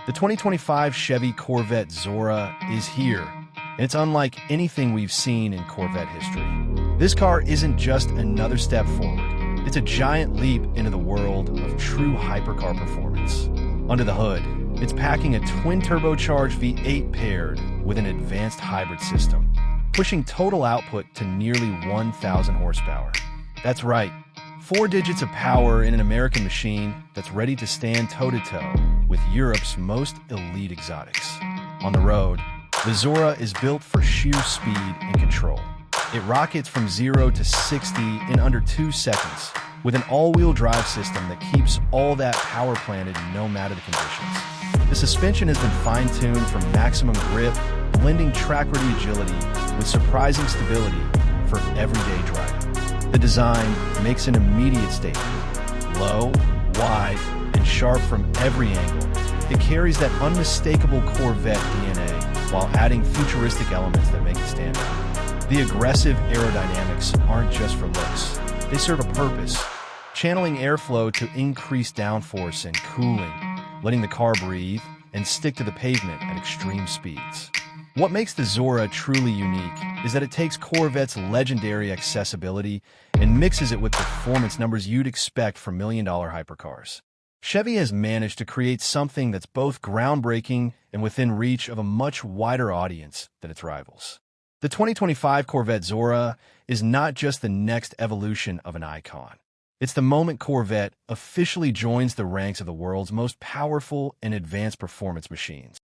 The 2025 Chevy Corvette Zora is here, and it's unlike anything we've seen in Corvette history. This car isn't just another step forward. It's a giant leap into the world of true hypercar performance. Under the hood, it's packing a twin-turbocharged V8 paired with an advanced hybrid system, pushing total output to nearly 1,000 horsepower. That's right, 4 digits of power in an American machine that's ready to stand toe-to-toe with Europe's most elite exotics. On the road, the Zora is built for sheer speed and control. It rockets from 0 to 60 in under 2 seconds, with an all-wheel drive system that keeps all that power planted no matter the conditions. The suspension has been fine-tuned for maximum grip, blending track-ready agility with surprising stability for everyday driving. The design makes an immediate statement. Low, wide, and sharp from every angle, it carries that unmistakable Corvette DNA while adding futuristic elements that make it stand out. The aggressive aerodynamics aren't just for looks. They serve a purpose, channeling airflow to increase downforce and cooling, letting the car breathe and stick to the pavement at extreme speeds. What makes the Zora truly unique is that it takes Corvette's legendary accessibility and mixes it with performance numbers you'd expect from million-dollar hypercars. Chevy has managed to create something that's both groundbreaking and within reach of a much wider audience than its rivals. The 2025 Corvette Zora is not just the next evolution of an icon. It's the moment Corvette officially joins the ranks of the world's most powerful and advanced performance machines.